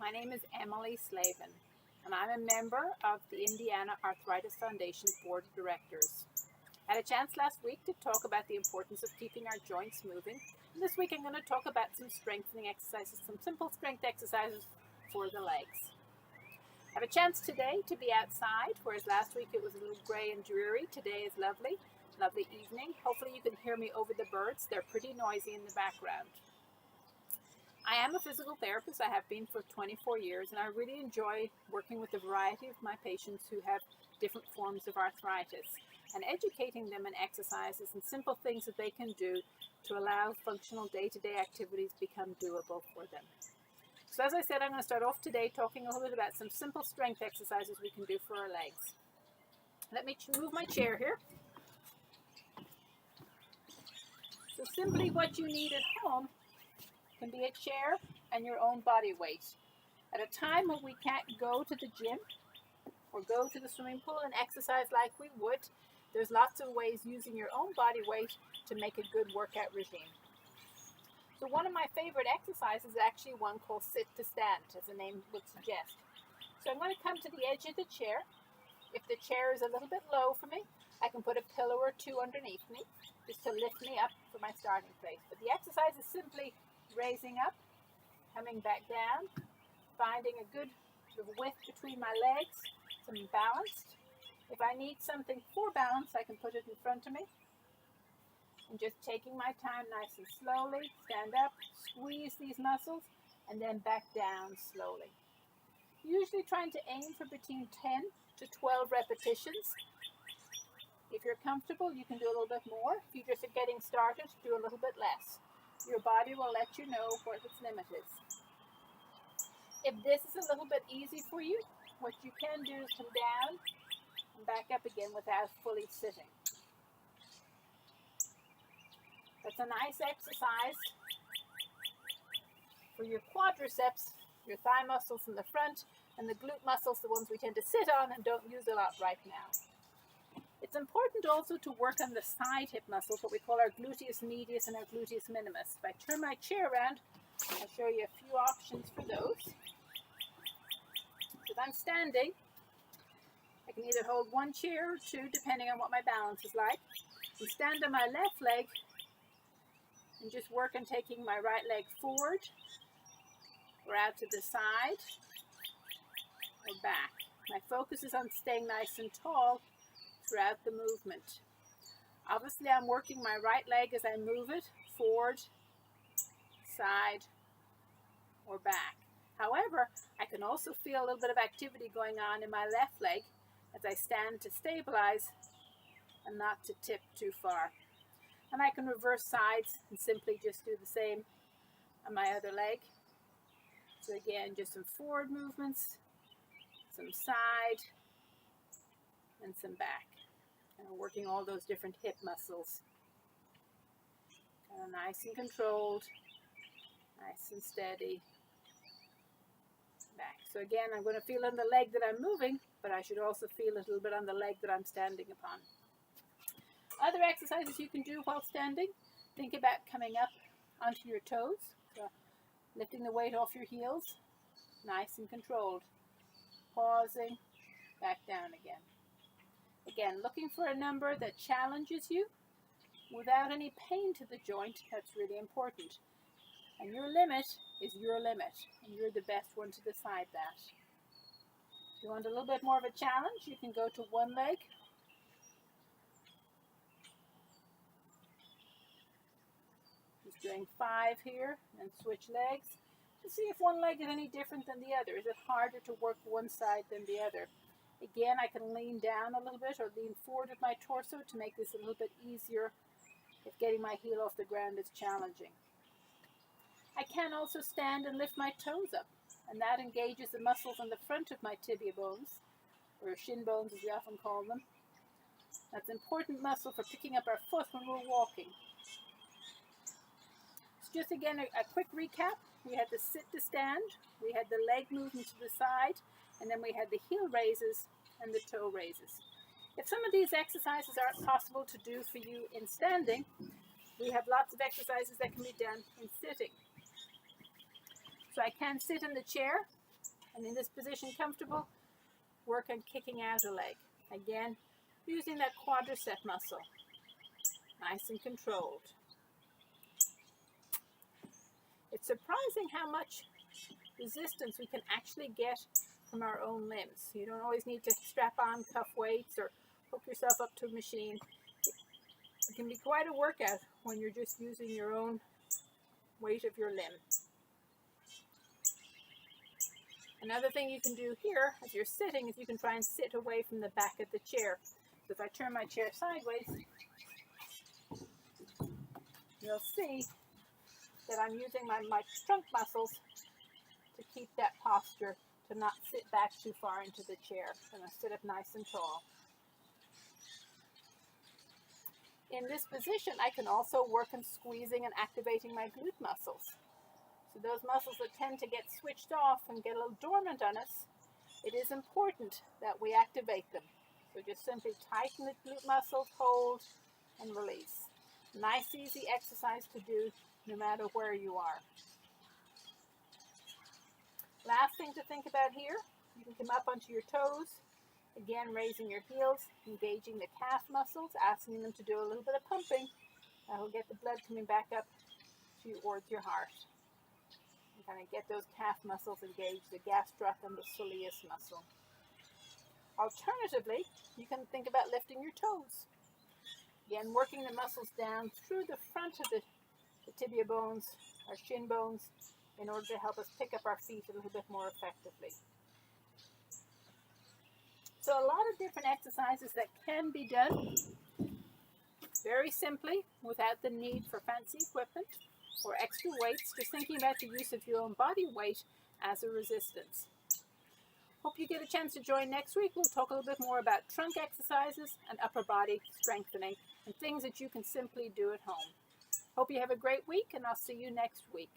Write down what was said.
My name is Emily Slaven, and I'm a member of the Indiana Arthritis Foundation Board of Directors. I had a chance last week to talk about the importance of keeping our joints moving. And this week I'm going to talk about some strengthening exercises, some simple strength exercises for the legs. I have a chance today to be outside, whereas last week it was a little grey and dreary. Today is lovely evening. Hopefully you can hear me over the birds. They're pretty noisy in the background. I am a physical therapist. I have been for 24 years, and I really enjoy working with a variety of my patients who have different forms of arthritis and educating them in exercises and simple things that they can do to allow functional day-to-day activities become doable for them. So as I said, I'm going to start off today talking a little bit about some simple strength exercises we can do for our legs. Let me move my chair here. So simply what you need at home can be a chair and your own body weight. At a time when we can't go to the gym or go to the swimming pool and exercise like we would, there's lots of ways using your own body weight to make a good workout regime. So one of my favorite exercises is actually one called sit to stand, as the name would suggest. So I'm going to come to the edge of the chair. If the chair is a little bit low for me, I can put a pillow or two underneath me just to lift me up for my starting place. But the exercise is simply raising up, coming back down, finding a good width between my legs, some balanced. If I need something for balance, I can put it in front of me. And just taking my time nice and slowly, stand up, squeeze these muscles, and then back down slowly. Usually trying to aim for between 10 to 12 repetitions. If you're comfortable, you can do a little bit more. If you're just getting started, do a little bit less. Your body will let you know what its limit is. If this is a little bit easy for you, what you can do is come down and back up again without fully sitting. That's a nice exercise for your quadriceps, your thigh muscles in the front, and the glute muscles, the ones we tend to sit on and don't use a lot right now. It's important also to work on the side hip muscles, what we call our gluteus medius and our gluteus minimus. If I turn my chair around, I'll show you a few options for those. If I'm standing, I can either hold one chair or two, depending on what my balance is like, and stand on my left leg and just work on taking my right leg forward or out to the side or back. My focus is on staying nice and tall throughout the movement. Obviously, I'm working my right leg as I move it forward, side, or back. However, I can also feel a little bit of activity going on in my left leg as I stand to stabilize and not to tip too far. And I can reverse sides and simply just do the same on my other leg. So again, just some forward movements, some side, and some back. Kind of working all those different hip muscles. Kind of nice and controlled, nice and steady. Back. So again, I'm going to feel on the leg that I'm moving, but I should also feel a little bit on the leg that I'm standing upon. Other exercises you can do while standing. Think about coming up onto your toes. So lifting the weight off your heels, nice and controlled. Pausing, back down again. Again, looking for a number that challenges you without any pain to the joint. That's really important. And your limit is your limit, and you're the best one to decide that. If you want a little bit more of a challenge, you can go to one leg. Just doing 5 here, and switch legs to see if one leg is any different than the other. Is it harder to work one side than the other? Again, I can lean down a little bit or lean forward with my torso to make this a little bit easier if getting my heel off the ground is challenging. I can also stand and lift my toes up, and that engages the muscles on the front of my tibia bones, or shin bones as we often call them. That's an important muscle for picking up our foot when we're walking. So just again, a quick recap. We had the sit to stand, we had the leg movement to the side, and then we had the heel raises and the toe raises. If some of these exercises aren't possible to do for you in standing, we have lots of exercises that can be done in sitting. So I can sit in the chair And in this position, comfortable, work on kicking out a leg. Again, using that quadricep muscle. Nice and controlled. It's surprising how much resistance we can actually get from our own limbs. You don't always need to strap on cuff weights or hook yourself up to a machine. It can be quite a workout when you're just using your own weight of your limb. Another thing you can do here as you're sitting is you can try and sit away from the back of the chair. So if I turn my chair sideways, you'll see that I'm using my trunk muscles to keep that posture, to not sit back too far into the chair. I'm going to sit up nice and tall. In this position, I can also work on squeezing and activating my glute muscles. So those muscles that tend to get switched off and get a little dormant on us, it is important that we activate them. So just simply tighten the glute muscles, hold, and release. Nice, easy exercise to do no matter where you are. Last thing to think about here, you can come up onto your toes. Again, raising your heels, engaging the calf muscles, asking them to do a little bit of pumping. That will get the blood coming back up towards your heart. And kind of get those calf muscles engaged, the gastroc and the soleus muscle. Alternatively, you can think about lifting your toes. Again, working the muscles down through the front of the tibia bones, our shin bones, in order to help us pick up our feet a little bit more effectively. So a lot of different exercises that can be done very simply without the need for fancy equipment or extra weights, just thinking about the use of your own body weight as a resistance. Hope you get a chance to join next week. We'll talk a little bit more about trunk exercises and upper body strengthening and things that you can simply do at home. Hope you have a great week, and I'll see you next week.